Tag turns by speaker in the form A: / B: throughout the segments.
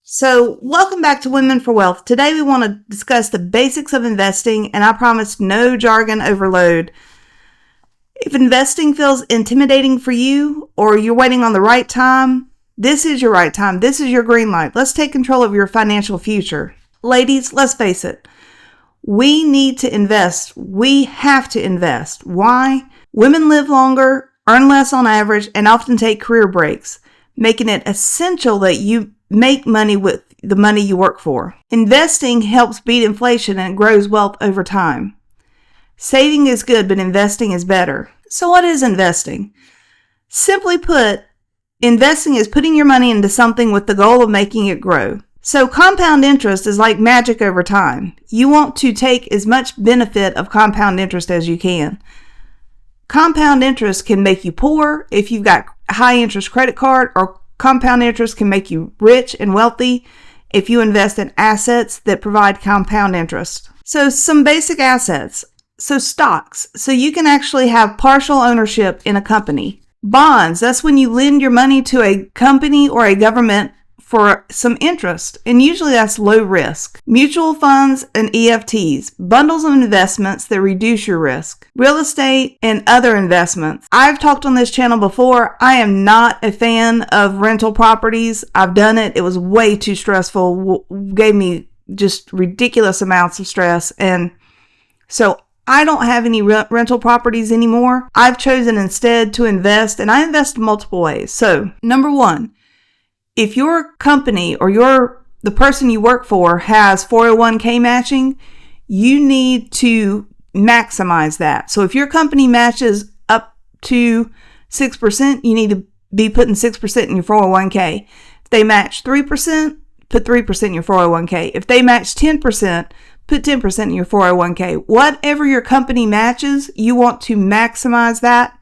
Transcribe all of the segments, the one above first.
A: So, welcome back to Women for Wealth. Today we want to discuss the basics of investing, and I promise no jargon overload. If investing feels intimidating for you or you're waiting on the right time, this is your right time. This is your green light. Let's take control of your financial future. Ladies, let's face it. We need to invest. We have to invest. Why? Women live longer, earn less on average, and often take career breaks, making it essential that you make money with the money you work for. Investing helps beat inflation and grows wealth over time. Saving is good, but investing is better. So what is investing? Simply put, investing is putting your money into something with the goal of making it grow. So compound interest is like magic over time. You want to take as much benefit of compound interest as you can. Compound interest can make you poor if you've got high interest credit card, or compound interest can make you rich and wealthy if you invest in assets that provide compound interest. So some basic assets. So stocks. So you can actually have partial ownership in a company. Bonds. That's when you lend your money to a company or a government for some interest, and usually that's low risk. Mutual funds and EFTs, bundles of investments that reduce your risk. Real estate and other investments. I've talked on this channel before. I am not a fan of rental properties. I've done it. It was way too stressful. Gave me just ridiculous amounts of stress, and so I don't have any rental properties anymore. I've chosen instead to invest, and I invest in multiple ways. So, number one, if your company or the person you work for has 401k matching, you need to maximize that. So if your company matches up to 6%, you need to be putting 6% in your 401k. If they match 3%, put 3% in your 401k. If they match 10%, put 10% in your 401k. Whatever your company matches, you want to maximize that.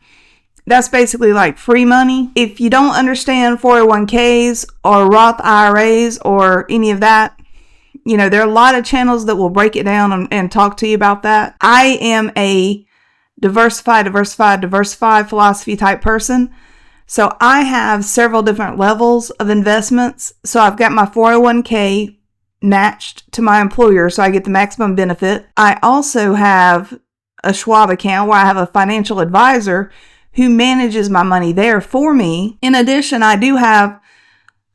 A: That's basically like free money. If you don't understand 401ks or Roth IRAs or any of that, there are a lot of channels that will break it down and talk to you about that. I am a diversify philosophy type person. So I have several different levels of investments. So I've got my 401k matched to my employer, so I get the maximum benefit. I also have a Schwab account where I have a financial advisor who manages my money there for me. In addition, I do have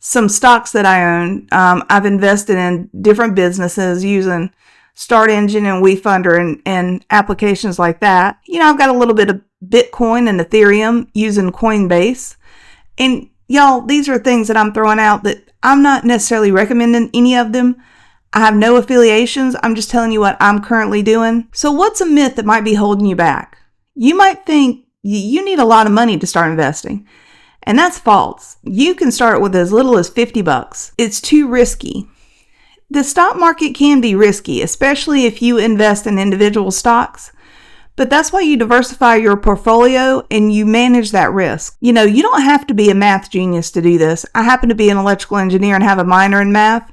A: some stocks that I own. I've invested in different businesses using Start Engine and WeFunder and applications like that. I've got a little bit of Bitcoin and Ethereum using Coinbase. And y'all, these are things that I'm throwing out that I'm not necessarily recommending any of them. I have no affiliations. I'm just telling you what I'm currently doing. So what's a myth that might be holding you back? You might think you need a lot of money to start investing. And that's false. You can start with as little as $50. It's too risky. The stock market can be risky, especially if you invest in individual stocks. But that's why you diversify your portfolio and you manage that risk. You don't have to be a math genius to do this. I happen to be an electrical engineer and have a minor in math.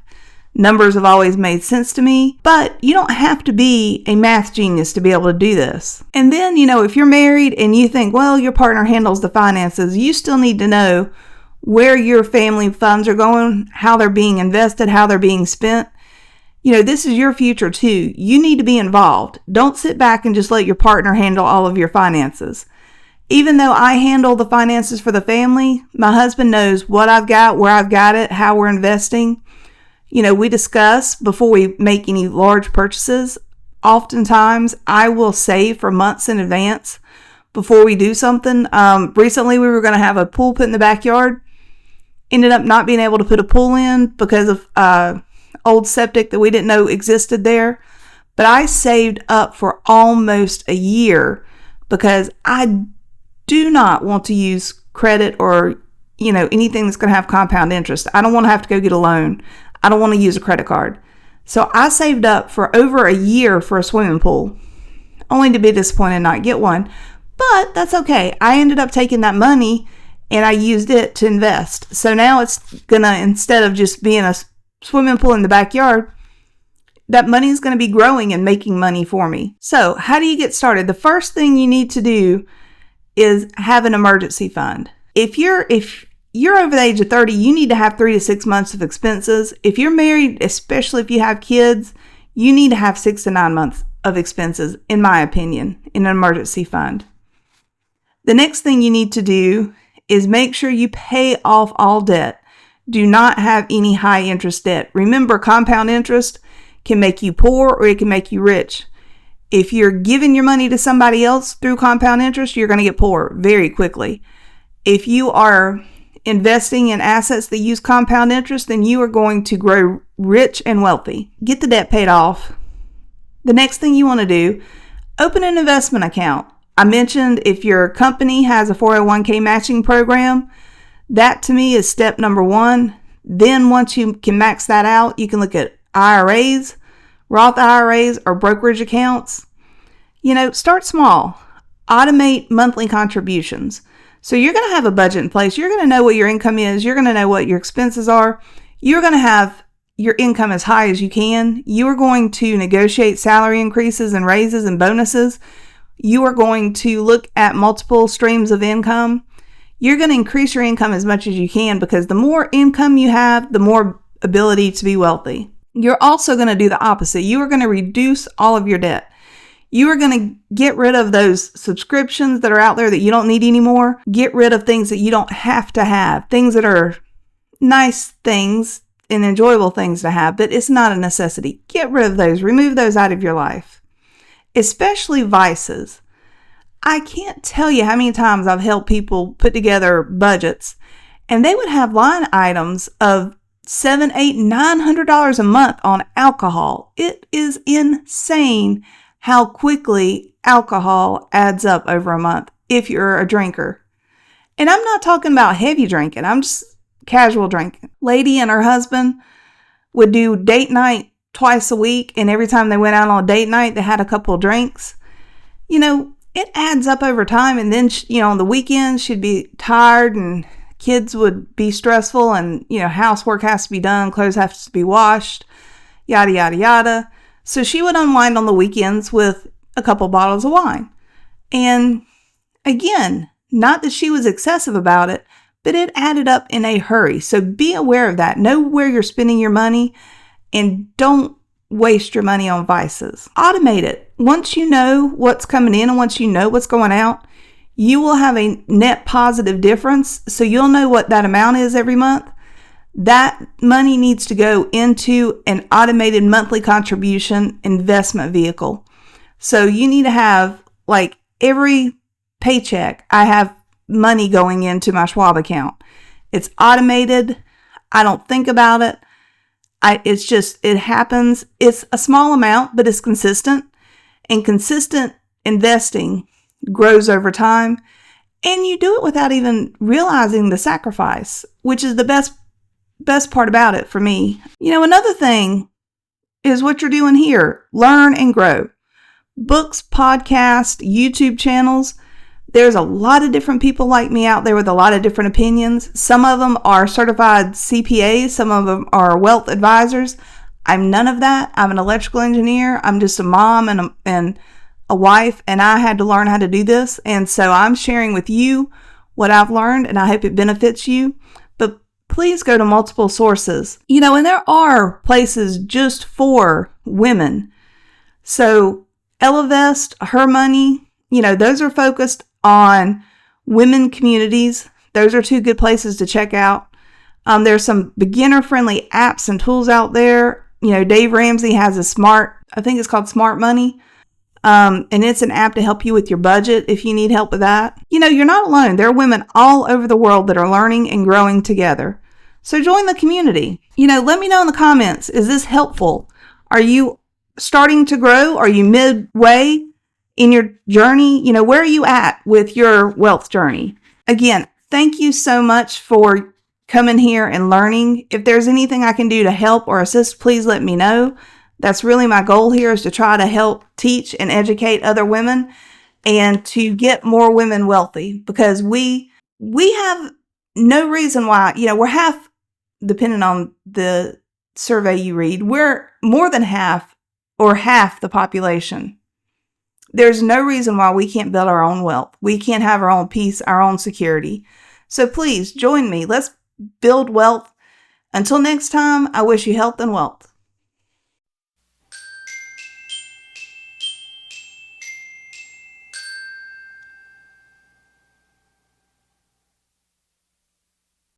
A: Numbers have always made sense to me, but you don't have to be a math genius to be able to do this. And then, if you're married and you think, well, your partner handles the finances, you still need to know where your family funds are going, how they're being invested, how they're being spent. This is your future too. You need to be involved. Don't sit back and just let your partner handle all of your finances. Even though I handle the finances for the family, my husband knows what I've got, where I've got it, how we're investing. We discuss before we make any large purchases. Oftentimes, I will save for months in advance before we do something. Recently, we were going to have a pool put in the backyard. Ended up not being able to put a pool in because of old septic that we didn't know existed there. But I saved up for almost a year because I do not want to use credit or, anything that's going to have compound interest. I don't want to have to go get a loan. I don't want to use a credit card. So I saved up for over a year for a swimming pool, only to be disappointed and not get one. But that's okay. I ended up taking that money and I used it to invest. So now it's gonna, instead of just being a swimming pool in the backyard, that money is going to be growing and making money for me. So how do you get started? The first thing you need to do is have an emergency fund. If you're over the age of 30, you need to have 3 to 6 months of expenses. If you're married, especially if you have kids, you need to have 6 to 9 months of expenses, in my opinion, in an emergency fund. The next thing you need to do is make sure you pay off all debt. Do not have any high interest debt. Remember, compound interest can make you poor or it can make you rich. If you're giving your money to somebody else through compound interest, you're going to get poor very quickly. If you are investing in assets that use compound interest, then you are going to grow rich and wealthy. Get the debt paid off. The next thing you want to do, open an investment account. I mentioned if your company has a 401k matching program, that to me is step number 1. Then once you can max that out, you can look at IRAs, Roth IRAs, or brokerage accounts. Start small. Automate monthly contributions. So you're going to have a budget in place. You're going to know what your income is. You're going to know what your expenses are. You're going to have your income as high as you can. You are going to negotiate salary increases and raises and bonuses. You are going to look at multiple streams of income. You're going to increase your income as much as you can, because the more income you have, the more ability to be wealthy. You're also going to do the opposite. You are going to reduce all of your debt. You are going to get rid of those subscriptions that are out there that you don't need anymore. Get rid of things that you don't have to have, things that are nice things and enjoyable things to have, but it's not a necessity. Get rid of those. Remove those out of your life, especially vices. I can't tell you how many times I've helped people put together budgets, and they would have line items of $700, $800, $900 a month on alcohol. It is insane how quickly alcohol adds up over a month if you're a drinker. And I'm not talking about heavy drinking. I'm just casual drinking. Lady and her husband would do date night twice a week, and every time they went out on a date night, they had a couple of drinks. It adds up over time, and then, on the weekends, she'd be tired, and kids would be stressful, and, housework has to be done, clothes have to be washed, yada, yada, yada. So she would unwind on the weekends with a couple bottles of wine. And again, not that she was excessive about it, but it added up in a hurry. So be aware of that. Know where you're spending your money, and don't waste your money on vices. Automate it. Once you know what's coming in and once you know what's going out, you will have a net positive difference. So you'll know what that amount is every month. That money needs to go into an automated monthly contribution investment vehicle. So you need to have, like, every paycheck, I have money going into my Schwab account. It's automated. I don't think about it. It happens. It's a small amount, but it's consistent. And consistent investing grows over time. And you do it without even realizing the sacrifice, which is the best part about it for me. Another thing is what you're doing here. Learn and grow. Books, podcasts, YouTube channels. There's a lot of different people like me out there with a lot of different opinions. Some of them are certified CPAs. Some of them are wealth advisors. I'm none of that. I'm an electrical engineer. I'm just a mom and a wife, and I had to learn how to do this. And so I'm sharing with you what I've learned, and I hope it benefits you. But please go to multiple sources. And there are places just for women. So Elevest, Her Money, those are focused on women communities. Those are 2 good places to check out. There's some beginner-friendly apps and tools out there. Dave Ramsey has I think it's called Smart Money. And it's an app to help you with your budget if you need help with that. You're not alone. There are women all over the world that are learning and growing together. So join the community. Let me know in the comments, is this helpful? Are you starting to grow? Are you midway in your journey? Where are you at with your wealth journey? Again, thank you so much for coming here and learning. If there's anything I can do to help or assist, please let me know. That's really my goal here, is to try to help teach and educate other women and to get more women wealthy, because we have no reason why, we're half, depending on the survey you read, we're more than half or half the population. There's no reason why we can't build our own wealth. We can't have our own peace, our own security. So please join me. Let's build wealth. Until next time, I wish you health and wealth.